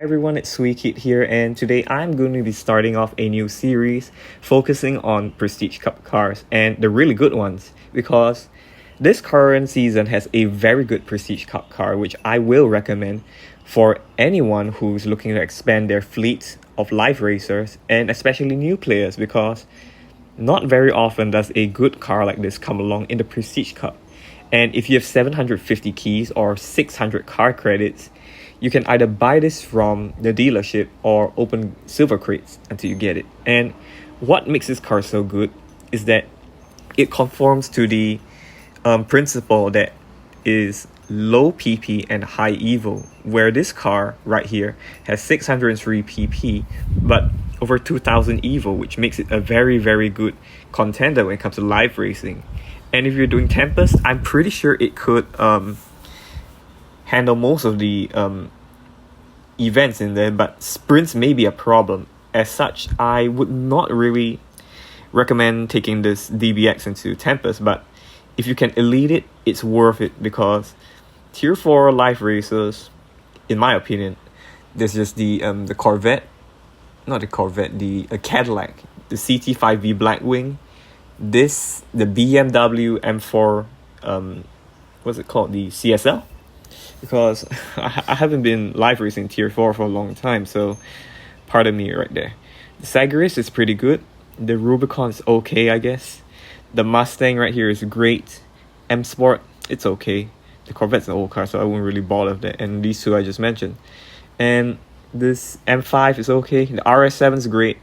Everyone, it's Sweekit here, and today I'm going to be starting off a new series focusing on Prestige Cup cars and the really good ones because this current season has a very good Prestige Cup car which I will recommend for anyone who's looking to expand their fleet of live racers and especially new players because not very often does a good car like this come along in the Prestige Cup. And if you have 750 keys or 600 car credits, you can either buy this from the dealership or open silver crates until you get it. And what makes this car so good is that it conforms to the principle that is low PP and high EVO, where this car right here has 603 PP but over 2000 EVO, which makes it a very, very good contender when it comes to live racing. And if you're doing Tempest, I'm pretty sure it could handle most of the events in there, but sprints may be a problem. As such, I would not really recommend taking this DBX into Tempest, but if you can elite it, it's worth it because Tier 4 live racers, in my opinion, there's just the Corvette, not the Corvette, the Cadillac, the CT5V Blackwing, the BMW M4, what's it called, the CSL, because I haven't been live racing Tier 4 for a long time, so pardon me right there. The Sagaris is pretty good. The Rubicon is okay, I guess. The Mustang right here is great. M Sport, it's okay. The Corvette's an old car, so I wouldn't really bother with that. And these two I just mentioned. And this M5 is okay. The RS7 is great,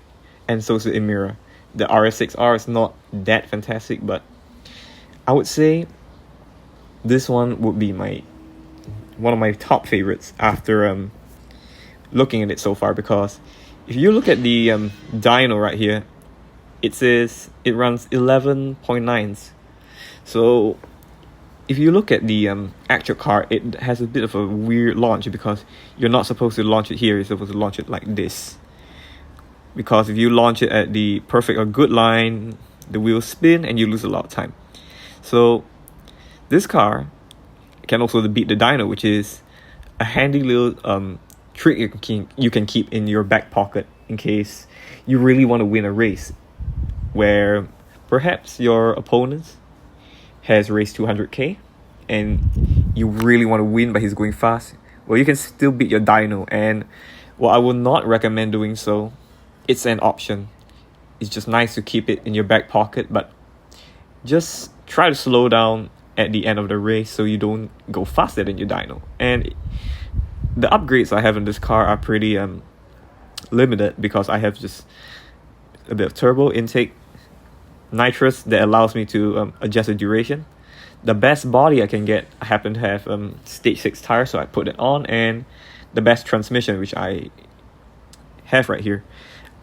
and so is the Emira. The RS6R is not that fantastic, but I would say this one would be one of my top favorites after looking at it so far, because if you look at the dyno right here, it says it runs 11.9s. So if you look at the actual car, it has a bit of a weird launch because you're not supposed to launch it here. You're supposed to launch it like this, because if you launch it at the perfect or good line, the wheels spin and you lose a lot of time. So this car can also beat the dyno, which is a handy little trick you can keep in your back pocket in case you really want to win a race where perhaps your opponent has raced 200k and you really want to win but he's going fast. Well, you can still beat your dyno, and while I would not recommend doing so, it's an option. It's just nice to keep it in your back pocket, but just try to slow down at the end of the race so you don't go faster than your dyno. And the upgrades I have in this car are pretty limited because I have just a bit of turbo intake, nitrous that allows me to adjust the duration. The best body I can get, I happen to have stage 6 tires, so I put it on, and the best transmission, which I have right here.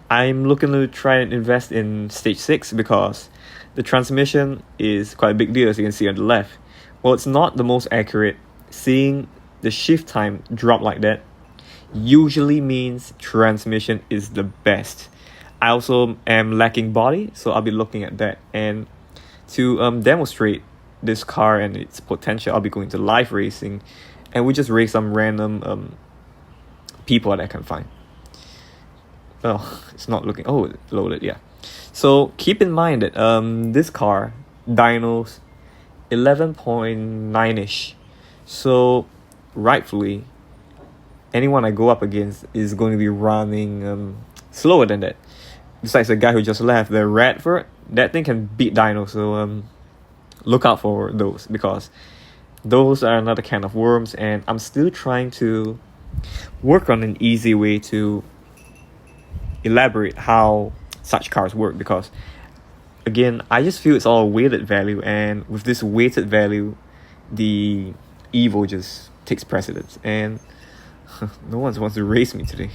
I'm looking to try and invest in stage 6 because the transmission is quite a big deal, as you can see on the left. Well, it's not the most accurate. Seeing the shift time drop like that usually means transmission is the best. I also am lacking body, so I'll be looking at that. And to demonstrate this car and its potential, I'll be going to live racing, and we just race some random people that I can find. Oh, it's not looking... Oh, it's loaded, yeah. So keep in mind that this car, dyno's 11.9-ish. So rightfully, anyone I go up against is going to be running slower than that. Besides the guy who just left, the Radford, that thing can beat dyno. So look out for those, because those are another kind of worms, and I'm still trying to work on an easy way to elaborate how such cars work, because again, I just feel it's all a weighted value, and with this weighted value, the Evo just takes precedence, and no one wants to race me today.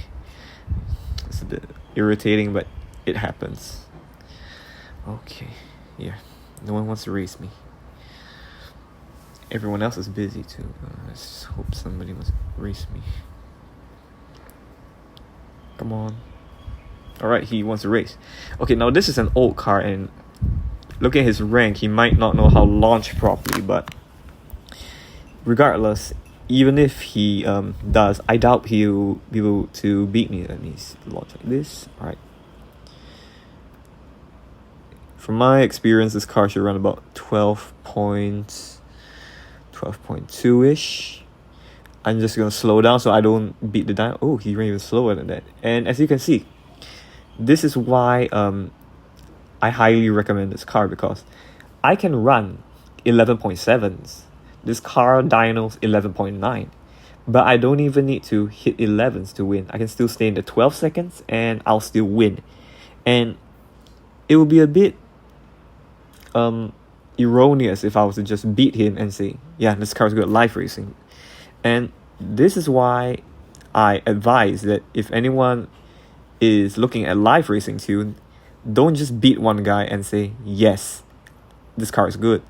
It's a bit irritating, but it happens. Okay, yeah, no one wants to race me. Everyone else is busy too. Let's hope somebody wants to race me. Come on. Alright, he wants to race. Okay, now this is an old car, and looking at his rank, he might not know how to launch properly, but regardless, even if he does, I doubt he'll be able to beat me. Let me launch like this. Alright. From my experience, this car should run about 12.2-ish. I'm just gonna slow down so I don't beat the dyno. Oh, he ran even slower than that. And as you can see, this is why I highly recommend this car, because I can run 11.7s. This car dyno's 11.9. But I don't even need to hit 11s to win. I can still stay in the 12 seconds and I'll still win. And it would be a bit erroneous if I was to just beat him and say, yeah, this car's good at live racing. And this is why I advise that if anyone is looking at live racing too, don't just beat one guy and say, yes, this car is good.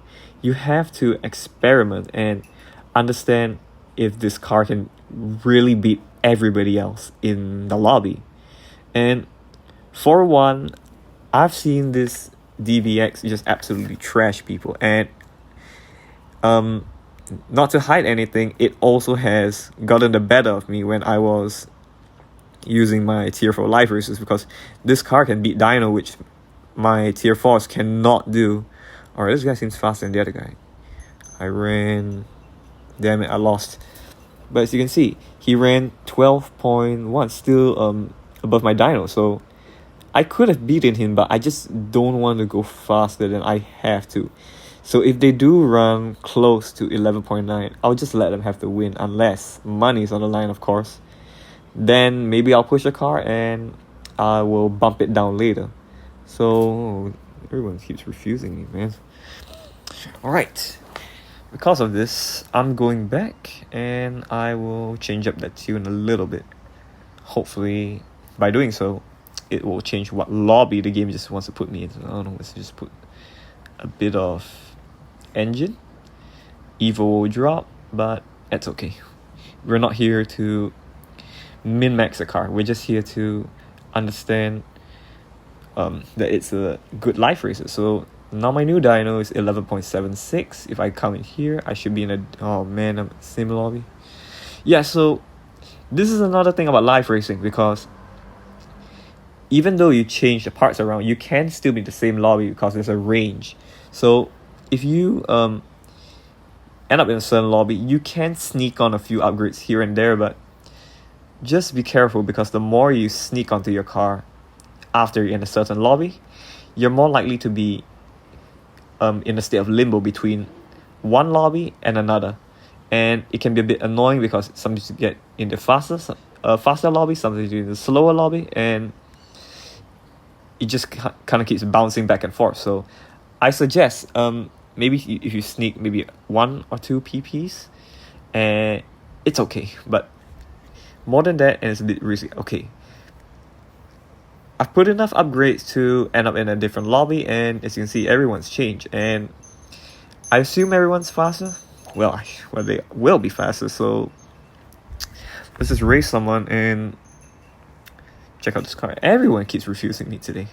You have to experiment and understand if this car can really beat everybody else in the lobby. And for one, I've seen this DBX just absolutely trash people. And not to hide anything, it also has gotten the better of me when I was using my tier 4 live races, because this car can beat dyno, which my tier 4s cannot do. Alright, this guy seems faster than the other guy. Damn it, I lost. But as you can see, he ran 12.1, still above my dyno. So I could have beaten him, but I just don't want to go faster than I have to. So if they do run close to 11.9, I'll just let them have the win, unless money's on the line, of course. Then maybe I'll push a car and I will bump it down later. So everyone keeps refusing me, man. Alright, because of this, I'm going back and I will change up that tune a little bit. Hopefully, by doing so, it will change what lobby the game just wants to put me in. I don't know, let's just put a bit of engine. Evo will drop, but that's okay. We're not here to min-max a car. We're just here to understand that it's a good life racer. So now my new dyno is 11.76. If I come in here, I should be in a... Oh man, I'm sim lobby. Yeah, so this is another thing about live racing, because even though you change the parts around, you can still be the same lobby because there's a range. So if you end up in a certain lobby, you can sneak on a few upgrades here and there, but just be careful, because the more you sneak onto your car after you're in a certain lobby, you're more likely to be in a state of limbo between one lobby and another. And it can be a bit annoying, because sometimes you get in the faster lobby, sometimes you're in the slower lobby, and it just kind of keeps bouncing back and forth. So I suggest maybe if you sneak maybe 1 or 2 PPs, and it's okay. But more than that, and it's a bit risky. Okay, I've put enough upgrades to end up in a different lobby, and as you can see, everyone's changed, and I assume everyone's faster. Well, they will be faster. So let's just race someone and check out this car. Everyone keeps refusing me today.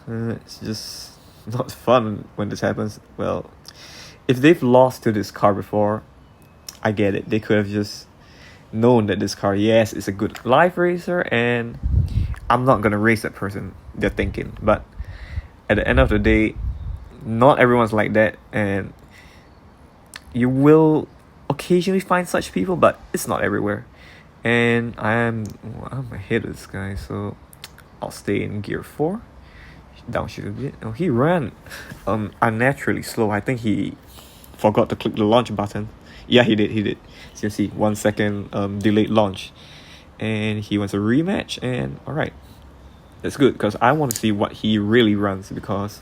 It's just not fun when this happens. Well, if they've lost to this car before, I get it. They could have just known that this car, yes, is a good live racer, and I'm not gonna race that person, they're thinking. But at the end of the day, not everyone's like that, and you will occasionally find such people, but it's not everywhere. And I'm ahead of this guy, so I'll stay in gear 4. Downshift a bit. Oh, he ran unnaturally slow. I think he forgot to click the launch button. Yeah, he did. So you see, 1 second delayed launch. And he wants a rematch, and alright. That's good, because I want to see what he really runs, because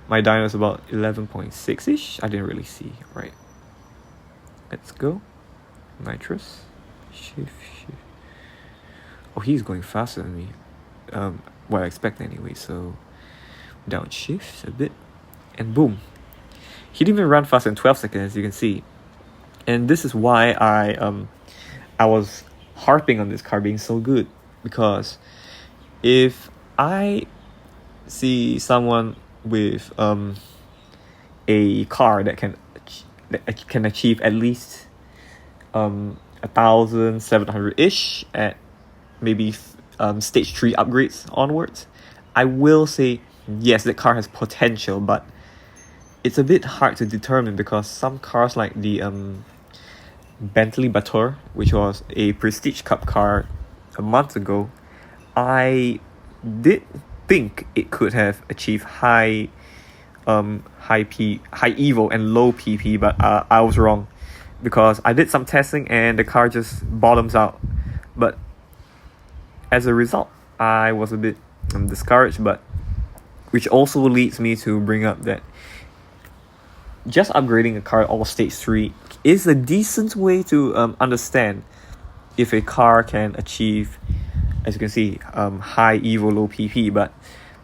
my dyno is about 11.6-ish. I didn't really see. Right. Let's go. Nitrous. Shift. Oh, he's going faster than me. What I expect anyway, so downshift a bit, and boom. He didn't even run faster in 12 seconds, as you can see. And this is why I was harping on this car being so good, because if I see someone with a car that can achieve at least 1,700-ish at maybe stage 3 upgrades onwards, I will say yes, that car has potential, but it's a bit hard to determine because some cars like the Bentley Bator, which was a Prestige Cup car a month ago, I did think it could have achieved high EVO and low PP, but I was wrong because I did some testing and the car just bottoms out. But as a result, I was a bit discouraged, but which also leads me to bring up that just upgrading a car all stage 3 is a decent way to understand if a car can achieve, as you can see, high EVO, low PP. But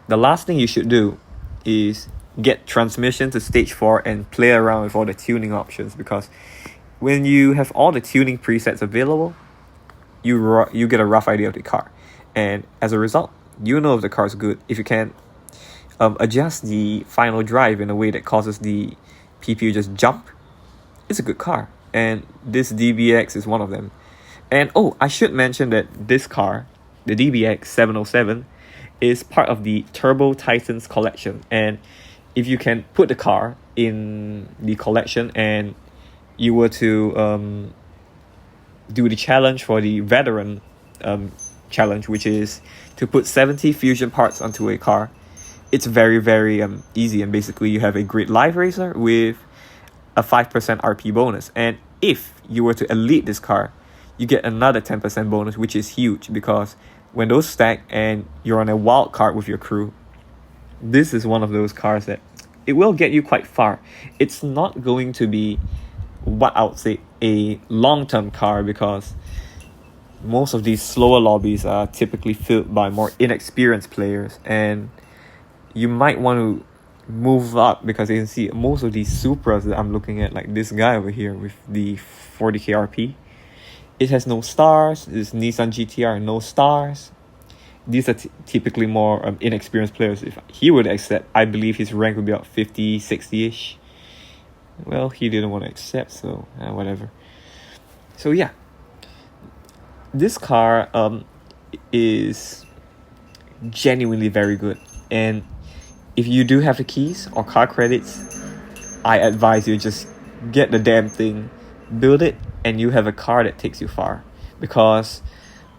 the last thing you should do is get transmission to stage 4 and play around with all the tuning options, because when you have all the tuning presets available, you get a rough idea of the car, and as a result, you know if the car is good. If you can adjust the final drive in a way that causes the PPU just jump, it's a good car, and this DBX is one of them. And I should mention that this car, the DBX 707, is part of the Turbo Titans collection, and if you can put the car in the collection and you were to do the challenge for the veteran challenge, which is to put 70 fusion parts onto a car, it's very, very easy, and basically you have a great live racer with a 5% RP bonus. And if you were to elite this car, you get another 10% bonus, which is huge, because when those stack and you're on a wild card with your crew, this is one of those cars that it will get you quite far. It's not going to be what I would say a long-term car, because most of these slower lobbies are typically filled by more inexperienced players, and you might want to move up, because you can see most of these Supras that I'm looking at, like this guy over here with the 40k RP, it has no stars. This Nissan GTR, no stars. These are typically more inexperienced players. If he would accept, I believe his rank would be about 50, 60-ish. Well, he didn't want to accept, so whatever. So yeah, this car is genuinely very good, and if you do have the keys or car credits, I advise you just get the damn thing, build it, and you have a car that takes you far. Because,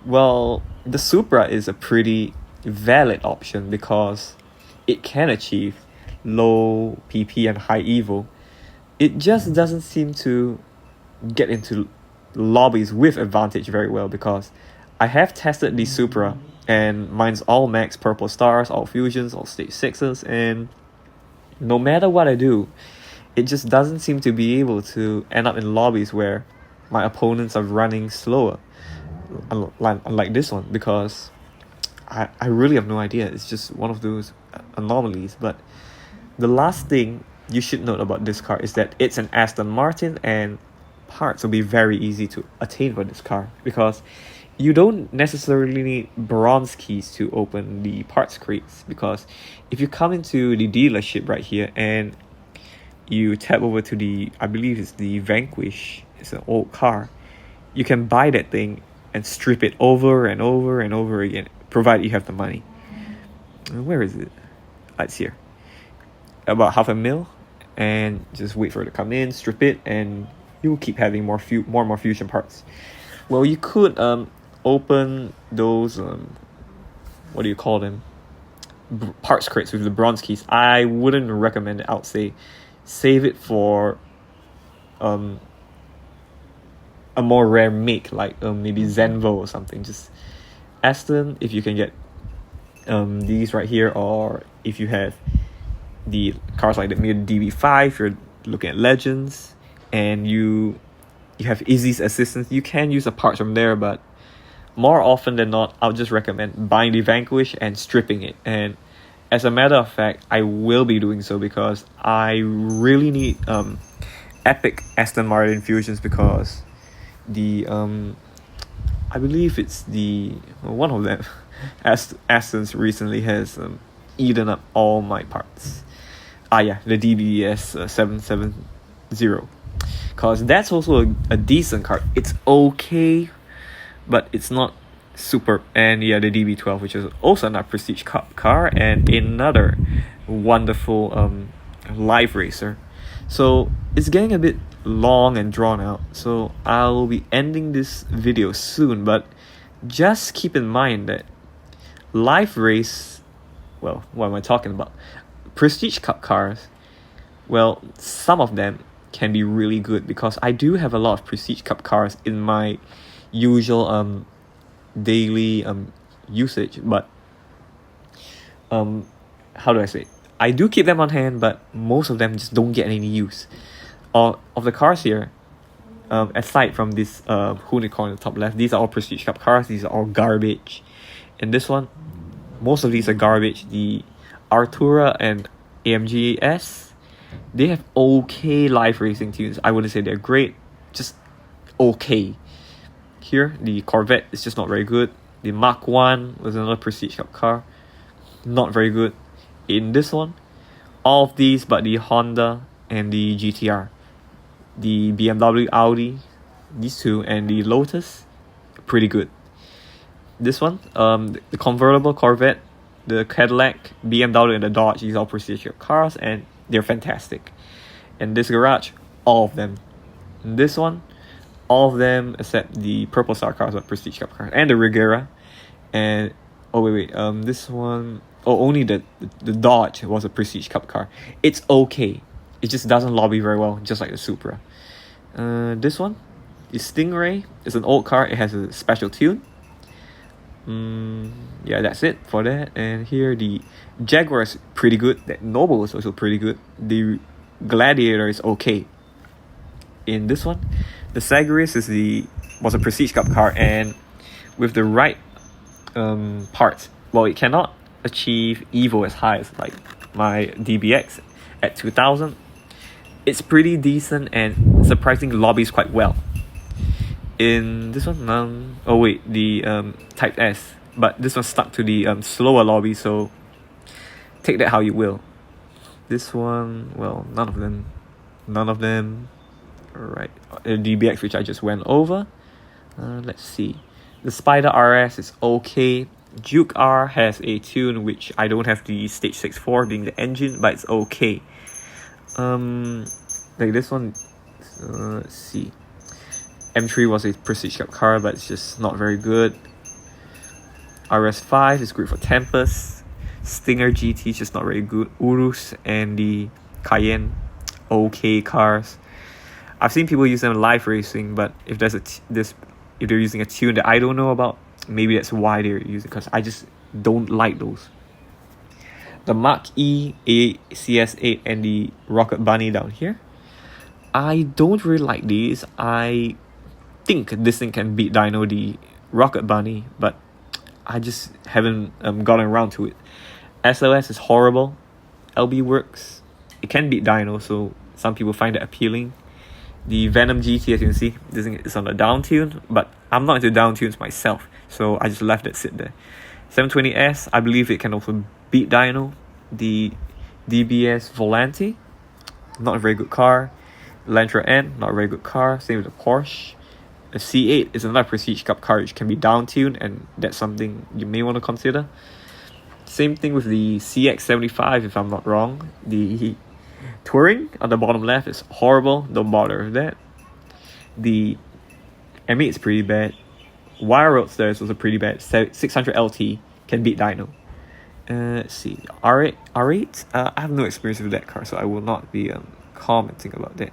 well, the Supra is a pretty valid option because it can achieve low PP and high EVO. It just doesn't seem to get into lobbies with advantage very well, because I have tested the Supra and mine's all max purple stars, all fusions, all stage 6s, and no matter what I do, it just doesn't seem to be able to end up in lobbies where my opponents are running slower, unlike this one, because I really have no idea. It's just one of those anomalies. But the last thing you should note about this car is that it's an Aston Martin, and parts will be very easy to attain for this car, because you don't necessarily need bronze keys to open the parts crates, because if you come into the dealership right here and you tap over to the, I believe it's the Vanquish, it's an old car, you can buy that thing and strip it over and over and over again, provided you have the money. Where is it? It's here. About $500,000, and just wait for it to come in, strip it, and you will keep having more and more fusion parts. Well, you could open those what do you call them, parts crates with the bronze keys. I wouldn't recommend it. I would say save it for a more rare make, like maybe Zenvo or something. Just Aston, if you can get these right here, or if you have the cars like the DB5, you're looking at Legends, and you have Izzy's assistance, you can use the parts from there. But more often than not, I'll just recommend buying the Vanquish and stripping it. And as a matter of fact, I will be doing so, because I really need epic Aston Martin fusions, because the I believe it's the one of them Aston's recently has eaten up all my parts. The DBS 770. because that's also a decent car. It's okay, but it's not super. And yeah, the DB12, which is also another prestige cup car and another wonderful live racer. So it's getting a bit long and drawn out, so I'll be ending this video soon, but just keep in mind that live race, well, what am I talking about? Prestige cup cars, well, some of them can be really good, because I do have a lot of prestige cup cars in my usual daily usage, but how do I say it? I do keep them on hand, but most of them just don't get any use. Of the cars here, aside from this unicorn on the top left, these are all prestige cup cars. These are all garbage. And this one, most of these are garbage. The Artura and AMG S, they have okay live racing tunes. I wouldn't say they're great, just okay. Here, the Corvette is just not very good. The Mark 1 was another prestige cup car, not very good. In this one, all of these but the Honda and the GTR, the BMW, Audi, these two, and the Lotus, pretty good. This one, the convertible Corvette, the Cadillac, BMW, and the Dodge, these are all prestige cars, and they're fantastic. And this garage, all of them. And this one, all of them except the Purple Star cars are prestige cup cars, and the Regera. And this one, only the Dodge was a prestige cup car. It's okay, it just doesn't lobby very well, just like the Supra. This one, the Stingray, is an old car. It has a special tune. Yeah, that's it for that. And here, the Jaguar is pretty good. That Noble is also pretty good. The Gladiator is okay. In this one, the Sagres was a prestige cup car, and with the right parts, well, it cannot achieve Evo as high as like my DBX at 2000. It's pretty decent and surprisingly lobbies quite well. In this one, the Type S, but this one stuck to the slower lobby, so take that how you will. This one, well, none of them. Alright, the DBX, which I just went over. Let's see. The Spider RS is okay. Duke R has a tune which I don't have the stage 6 for, being the engine, but it's okay. Like this one, let's see. M3 was a prestige cup car, but it's just not very good. RS5 is great for Tempest. Stinger GT is just not very good. Urus and the Cayenne, okay cars. I've seen people use them in live racing, but if there's if they're using a tune that I don't know about, maybe that's why they're using, because I just don't like those. The Mark E, CS8, and the Rocket Bunny down here, I don't really like these. I think this thing can beat Dyno, the Rocket Bunny, but I just haven't gotten around to it. SLS is horrible. LB works. It can beat Dyno, so some people find it appealing. The Venom GT, as you can see, this thing is on the down tune, but I'm not into down tunes myself, so I just left it sit there. 720S, I believe it can also beat Dyno. The DBS Volante, not a very good car. Elantra N, not a very good car. Same with the Porsche. The C8 is another prestige cup car which can be down tuned, and that's something you may want to consider. Same thing with the CX75, if I'm not wrong. The Touring on the bottom left is horrible, don't bother with that. The M8 is pretty bad. Wire Roadster is also pretty bad. 600 LT can beat Dyno. Let's see, R8, I have no experience with that car, so I will not be commenting about that.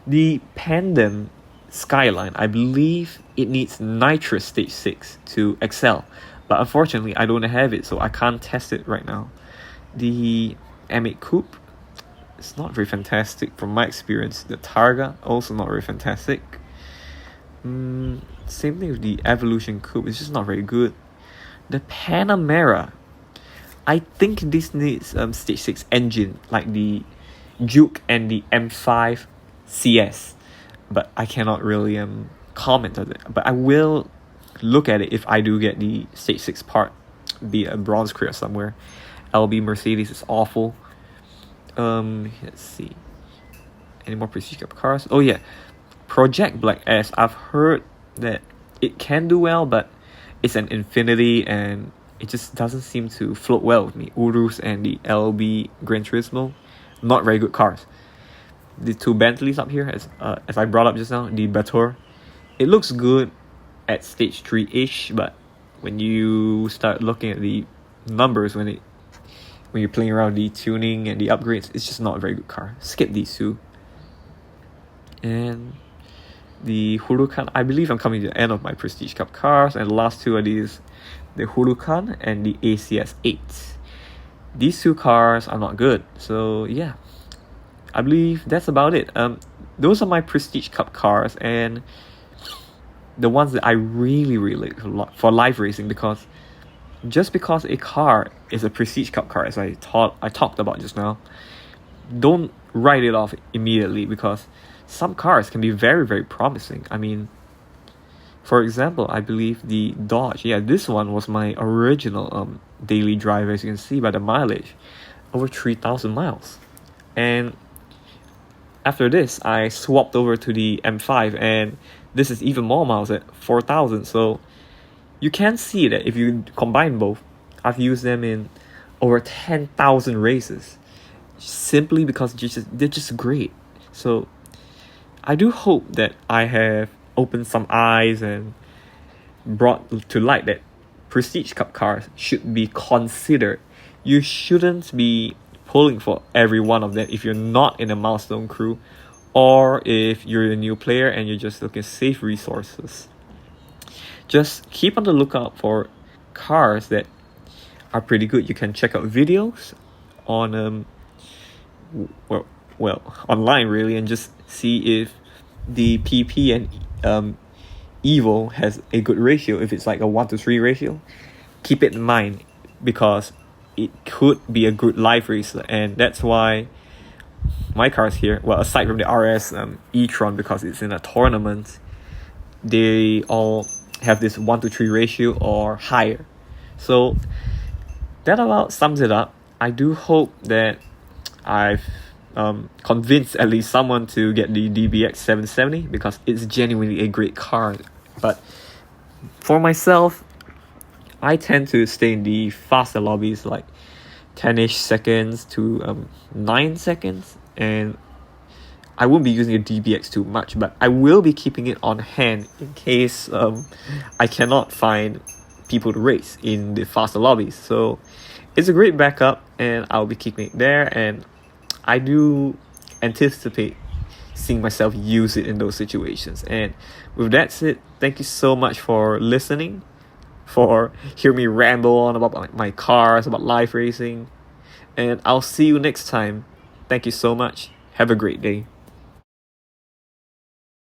The Pandem Skyline, I believe it needs nitrous stage 6 to excel, but unfortunately I don't have it, so I can't test it right now. The M8 Coupe, it's not very fantastic from my experience. The Targa, also not very fantastic. Same thing with the Evolution Coupe, it's just not very good. The Panamera, I think this needs stage 6 engine like the Juke and the M5 CS, but I cannot really comment on it. But I will look at it if I do get the stage 6 part, be a bronze crate somewhere. LB Mercedes is awful. Let's see. Any more Prestige Cup cars? Oh yeah, Project Black S. I've heard that it can do well, but it's an Infinity and it just doesn't seem to float well with me. Urus and the LB Gran Turismo, not very good cars. The two Bentleys up here, as I brought up just now, the Bator, it looks good at stage 3-ish, but when you start looking at the numbers, when you're playing around the tuning and the upgrades, it's just not a very good car. Skip these two. And the Huracan, I believe I'm coming to the end of my Prestige Cup cars, and the last two are these, the Huracan and the ACS 8. These two cars are not good, so yeah, I believe that's about it. Those are my Prestige Cup cars, and the ones that I really like a lot for live racing, because just because a car is a Prestige Cup car, as I talked about just now, don't write it off immediately, because some cars can be very, very promising. I mean, for example, I believe the Dodge, this one was my original daily drive, as you can see by the mileage, over 3,000 miles. And after this, I swapped over to the M5, and this is even more miles at 4,000. So you can see that if you combine both, I've used them in over 10,000 races, simply because they're just great. So I do hope that I have opened some eyes and brought to light that Prestige Cup cars should be considered. You shouldn't be pulling for every one of them if you're not in a milestone crew, or if you're a new player and you're just looking to save resources. Just keep on the lookout for cars that are pretty good. You can check out videos on online really, and just see if the PP and Evo has a good ratio. If it's like a 1-to-3 ratio, keep it in mind, because it could be a good live racer. And that's why my cars here, well, aside from the RS e-tron, because it's in a tournament, they all have this 1-to-3 ratio or higher. So that about sums it up. I do hope that I've convinced at least someone to get the DBX 770, because it's genuinely a great car. But for myself, I tend to stay in the faster lobbies, like 10-ish seconds to 9 seconds, and I won't be using a DBX too much, but I will be keeping it on hand in case I cannot find people to race in the faster lobbies. So it's a great backup, and I'll be keeping it there, and I do anticipate seeing myself use it in those situations. And with that said, thank you so much for listening, for hearing me ramble on about my cars, about live racing, and I'll see you next time. Thank you so much. Have a great day.